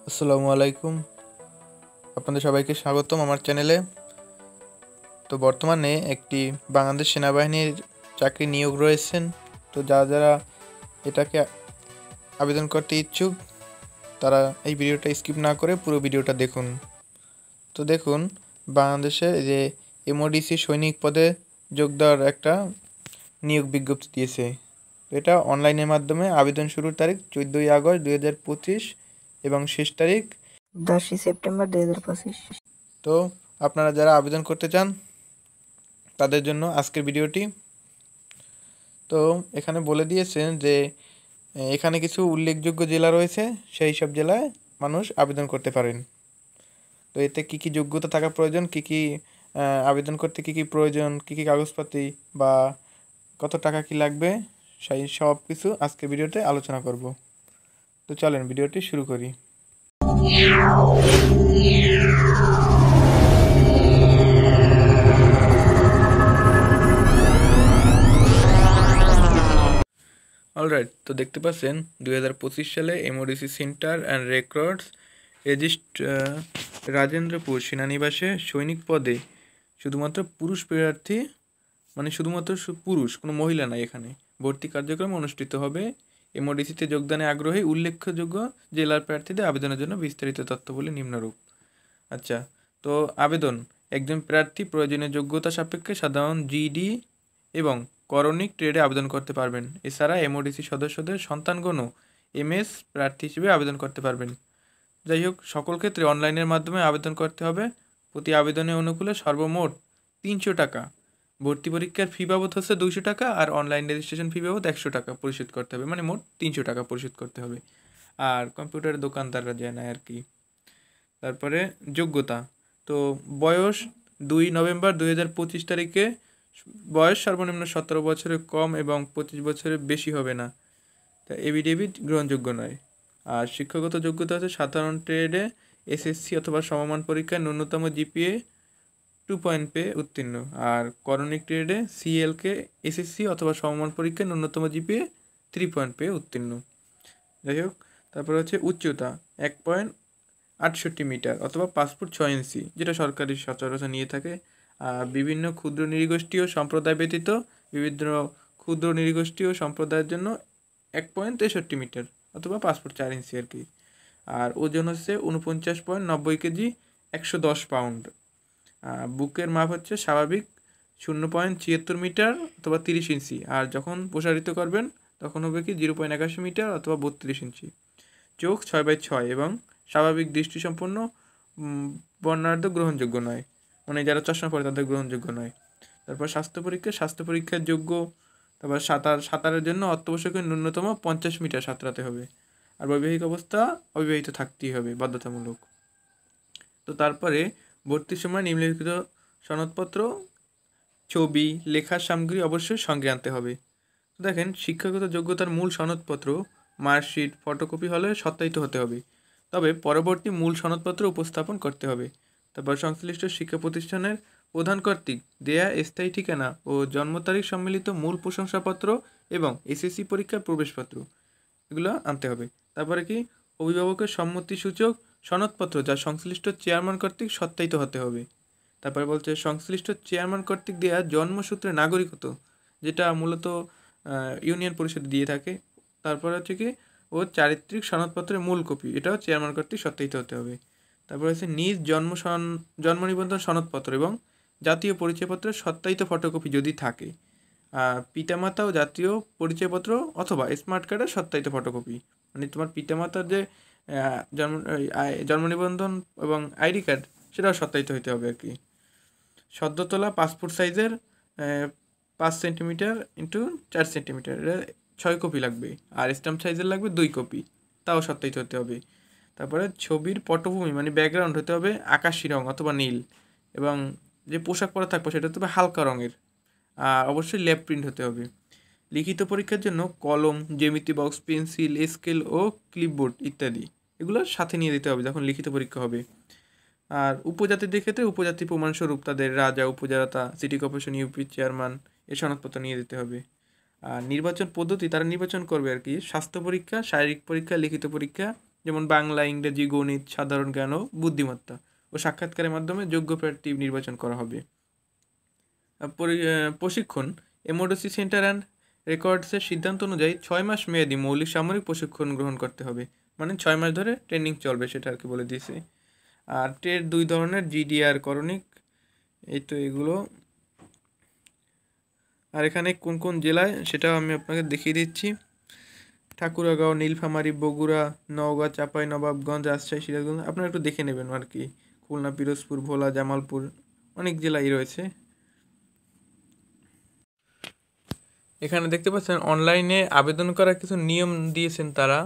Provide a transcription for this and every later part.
আসসালামু আলাইকুম। আপনাদের সবাইকে স্বাগতম আমার চ্যানেলে। তো বর্তমানে একটি বাংলাদেশ সেনাবাহিনীর চাকরি নিয়োগ রয়েছেন। তো যারা এটাকে আবেদন করতে ইচ্ছুক তারা এই ভিডিওটা স্কিপ না করে পুরো ভিডিওটা দেখুন। তো দেখুন, বাংলাদেশের যে এমওডিসি সৈনিক পদে যোগ দেওয়ার একটা নিয়োগ বিজ্ঞপ্তি দিয়েছে। এটা অনলাইনের মাধ্যমে আবেদন শুরুর তারিখ 14ই আগস্ট 2025 এবং শেষ তারিখ 10ই সেপ্টেম্বর 2025। তো আপনারা যারা আবেদন করতে চান তাদের জন্য আজকের ভিডিওটি। তো এখানে বলে দিয়েছেন যে এখানে কিছু উল্লেখযোগ্য জেলা রয়েছে, সেই সব জেলায় মানুষ আবেদন করতে পারেন। তো এতে কী কী যোগ্যতা থাকা প্রয়োজন, কী কী আবেদন করতে কী কী প্রয়োজন, কী কী কাগজপাতি বা কত টাকা কি লাগবে, সেই সব কিছু আজকে ভিডিওতে আলোচনা করব। তো চলেন ভিডিওটি শুরু করি। অলরাইট, তো দেখতে পাচ্ছেন 2025 সালে MODC centre and records Rajendrapur সেনানিবাসে সৈনিক পদে শুধুমাত্র পুরুষ প্রার্থী, মানে শুধুমাত্র পুরুষ, কোনো মহিলা নাই এখানে, ভর্তি কার্যক্রম অনুষ্ঠিত হবে। এমওডিসিতে যোগদানে আগ্রহী উল্লেখযোগ্য জেলার প্রার্থীদের আবেদনের জন্য বিস্তারিত তথ্যগুলি নিম্নরূপ। আচ্ছা, তো আবেদন: একজন প্রার্থী প্রয়োজনীয় যোগ্যতা সাপেক্ষে সাধারণ জিডি এবং করণিক ট্রেডে আবেদন করতে পারবেন। এছাড়া এমওডিসি সদস্যদের সন্তানগণও এমএস প্রার্থী হিসেবে আবেদন করতে পারবেন। যাই হোক, সকল ক্ষেত্রে অনলাইনের মাধ্যমে আবেদন করতে হবে। প্রতি আবেদনের অনুকূলে সর্বমোট 300 টাকা, ভর্তি পরীক্ষার ফি বাবদ হচ্ছে 200 টাকা, আর অনলাইন রেজিস্ট্রেশন ফি বাবদ 100 টাকা পরিশোধ করতে হবে, মানে মোট 300 টাকা পরিশোধ করতে হবে। আর কম্পিউটারের দোকানদাররা যায় না আর কি। তারপরে যোগ্যতা: তো বয়স 2 নভেম্বর 2025 তারিখে, বয়স সর্বনিম্ন 17 বছরের কম এবং 25 বছরের বেশি হবে না। তা এফিডেভিট গ্রহণযোগ্য নয়। আর শিক্ষাগত যোগ্যতা হচ্ছে সাধারণ ট্রেডে এসএসসি অথবা সমমান পরীক্ষায় ন্যূনতম জিপিএ 2 পয়েন্ট পেয়ে উত্তীর্ণ। আর করণিক ট্রেডে সিএলকে এসএসসি অথবা সমমান পরীক্ষায় ন্যূনতম জিপিএ 3 পয়েন্ট পেয়ে উত্তীর্ণ। যাই হোক, তারপরে হচ্ছে উচ্চতা 1.68 মিটার অথবা 5 ফুট 6 ইঞ্চি, যেটা সরকারি সচরাচর নিয়ে থাকে। বিভিন্ন ক্ষুদ্র নৃগোষ্ঠী ও সম্প্রদায় ব্যতীত বিভিন্ন ক্ষুদ্র নৃগোষ্ঠী ও সম্প্রদায়ের জন্য 1.63 মিটার অথবা 5 ফুট 4 ইঞ্চি আর কি। আর ওজন হচ্ছে 49.90 কেজি, 110 পাউন্ড। বুকের মাপ হচ্ছে স্বাভাবিক 0.76 মিটার অথবা 30 ইঞ্চি, আর যখন প্রসারিত করবেন তখন হবে কি 0.81 মিটার অথবা 32 ইঞ্চি। চোখ 6/6 এবং স্বাভাবিক দৃষ্টিসম্পন্ন, বর্ণাঢ্য গ্রহণযোগ্য নয়, মানে যারা চশমা পরে তাদের গ্রহণযোগ্য নয়। তারপর স্বাস্থ্য পরীক্ষার যোগ্য। তারপর সাঁতারের জন্য অত্যাবশ্যকীয় ন্যূনতম 50 মিটার সাঁতরাতে হবে। আর বৈবাহিক অবস্থা অবিবাহিত থাকতেই হবে, বাধ্যতামূলক। তো তারপরে ভর্তির সময় নিম্নলিখিত সনদপত্র, ছবি, লেখার সামগ্রী অবশ্যই সঙ্গে আনতে হবে। তো দেখেন, শিক্ষাগত যোগ্যতার মূল সনদপত্র, মার্কশিট, ফটোকপি হলে সত্যায়িত হতে হবে, তবে পরবর্তী মূল সনদপত্র উপস্থাপন করতে হবে। তারপর সংশ্লিষ্ট শিক্ষা প্রতিষ্ঠানের প্রধান কর্তৃক দেয়া স্থায়ী ঠিকানা ও জন্ম তারিখ সম্মিলিত মূল প্রশংসাপত্র এবং এসএসসি পরীক্ষার প্রবেশপত্র, এগুলো আনতে হবে। তারপরে কি, অভিভাবকের সম্মতিসূচক সনদপত্র যা সংশ্লিষ্ট চেয়ারম্যান কর্তৃক সত্যায়িত হতে হবে। তারপরে বলছে সংশ্লিষ্ট চেয়ারম্যান কর্তৃক দেওয়া জন্মসূত্রে নাগরিকত্ব, যেটা মূলত ইউনিয়ন পরিষদ দিয়ে থাকে। তারপর হচ্ছে কি, ও চারিত্রিক সনদপত্রের মূল কপি, এটাও চেয়ারম্যান কর্তৃক সত্যায়িত হতে হবে। তারপর হচ্ছে নিজ জন্ম নিবন্ধন সনদপত্র এবং জাতীয় পরিচয়পত্রের সত্যায়িত ফটোকপি যদি থাকে, পিতামাতা ও জাতীয় পরিচয়পত্র অথবা স্মার্ট কার্ডের সত্যায়িত ফটোকপি, মানে তোমার পিতামাতার যে জন্ম নিবন্ধন এবং আইডি কার্ড, সেটাও সত্যায়িত হতে হবে আর কি। সদ্য তোলা পাসপোর্ট সাইজের 5 সেন্টিমিটার ইন্টু 4 সেন্টিমিটার, 6 কপি লাগবে। আর স্ট্যাম্প সাইজের লাগবে 2 কপি, তাও সত্যায়িত হতে হবে। তারপরে ছবির পটভূমি মানে ব্যাকগ্রাউন্ড হতে হবে আকাশি রং অথবা নীল, এবং যে পোশাক পরা থাকবে সেটা হতে হবে হালকা রঙের। অবশ্যই ল্যাব প্রিন্ট হতে হবে। লিখিত পরীক্ষার জন্য কলম, জ্যামিতি বক্স, পেন্সিল, স্কেল ও ক্লিপবোর্ড ইত্যাদি, এগুলো সাথে নিয়ে দিতে হবে যখন লিখিত পরীক্ষা হবে। আর উপজাতিদের ক্ষেত্রে উপজাতি প্রমাণস্বরূপ তাদের রাজা, উপজাতা, সিটি কর্পোরেশন, ইউপি চেয়ারম্যান এর সনদপত্র নিয়ে দিতে হবে। আর নির্বাচন পদ্ধতি, তারা নির্বাচন করবে আর কি: স্বাস্থ্য পরীক্ষা, শারীরিক পরীক্ষা, লিখিত পরীক্ষা, যেমন বাংলা, ইংরেজি, গণিত, সাধারণ জ্ঞান ও বুদ্ধিমত্তা ও সাক্ষাৎকারের মাধ্যমে যোগ্য প্রার্থী নির্বাচন করা হবে। প্রশিক্ষণ এমওডিসি সেন্টার অ্যান্ড রেকর্ডসের সিদ্ধান্ত অনুযায়ী 6 মাস মেয়াদী মৌলিক সামরিক প্রশিক্ষণ গ্রহণ করতে হবে, মানে 6 মাস ধরে ট্রেনিং চলবে, সেটা আর কি বলে দিয়েছে। আর ট্রেড 2 ধরনের, জিডিআর করণিক, এই তো এগুলো। আর এখানে কোন কোন জেলায় সেটাও আমি আপনাকে দেখিয়ে দিচ্ছি। ঠাকুরগাঁও, নীলফামারী, বগুড়া, নওগাঁ, চাঁপাইনবাবগঞ্জ, রাজশাহী, সিরাজগঞ্জ, আপনারা একটু দেখে নেবেন আর কি। খুলনা, পিরোজপুর, ভোলা, জামালপুর, অনেক জেলাই রয়েছে। এখানে দেখতে পাচ্ছেন অনলাইনে আবেদন করার কিছু নিয়ম দিয়েছেন তারা।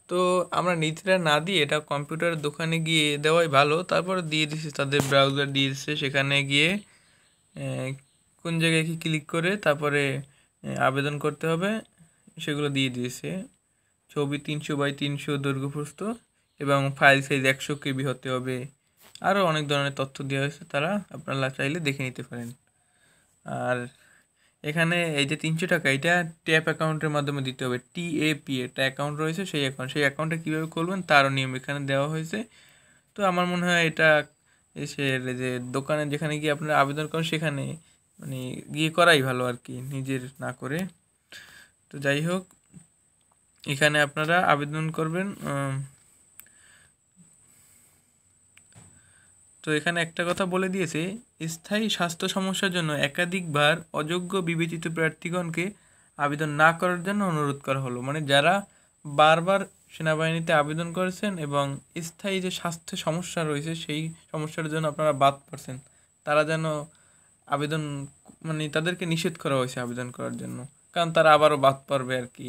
তো আমরা নিজেরা না দিয়ে এটা কম্পিউটারের দোকানে গিয়ে দেওয়াই ভালো। তারপরে দিয়ে দিচ্ছে, তাদের ব্রাউজার দিয়েছে, সেখানে গিয়ে কোন জায়গায় কি ক্লিক করে তারপরে আবেদন করতে হবে সেগুলো দিয়ে দিয়েছে। ছবি 300x300 দৈর্ঘ্যপ্রস্থ এবং ফাইল সাইজ 100 KB হতে হবে। আরও অনেক ধরনের তথ্য দেওয়া হয়েছে, তারা আপনারা চাইলে দেখে নিতে পারেন। আর এখানে এই যে 300 টাকা, এটা ট্যাপ অ্যাকাউন্টের মাধ্যমে দিতে হবে। TAP একটা অ্যাকাউন্ট রয়েছে, সেই অ্যাকাউন্টে কীভাবে করবেন তারও নিয়ম এখানে দেওয়া হয়েছে। তো আমার মনে হয় এটা এসে যে দোকানে যেখানে গিয়ে আপনারা আবেদন করেন সেখানে মানে গিয়ে করাই ভালো আর কি, নিজের না করে। তো যাই হোক, এখানে আপনারা আবেদন করবেন। তো এখানে একটা কথা বলে দিয়েছে, স্থায়ী স্বাস্থ্য সমস্যার জন্য একাধিকবার অযোগ্য বিবেচিত প্রার্থীগণকে আবেদন না করার জন্য অনুরোধ করা হলো। মানে যারা বারবার সেনাবাহিনীতে আবেদন করেছেন এবং স্থায়ী যে স্বাস্থ্য সমস্যা রয়েছে সেই সমস্যার জন্য আপনারা বাদ পড়ছেন, তারা যেন আবেদন, মানে তাদেরকে নিষেধ করা হয়েছে আবেদন করার জন্য, কারণ তারা আবারও বাদ পড়বে আর কি।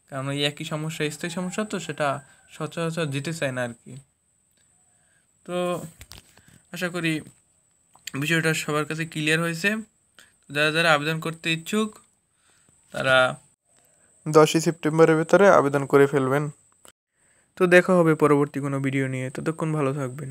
কারণ এই একই সমস্যা, স্থায়ী সমস্যা, তো সেটা সচরাচর যেতে চায় না আর কি। তো আশা করি বিষয়টা সবার কাছে ক্লিয়ার হয়েছে। যারা যারা আবেদন করতে ইচ্ছুক তারা 10ই সেপ্টেম্বরের ভেতরে আবেদন করে ফেলবেন। তো দেখা হবে পরবর্তী কোনো ভিডিও নিয়ে, ততক্ষণ ভালো থাকবেন।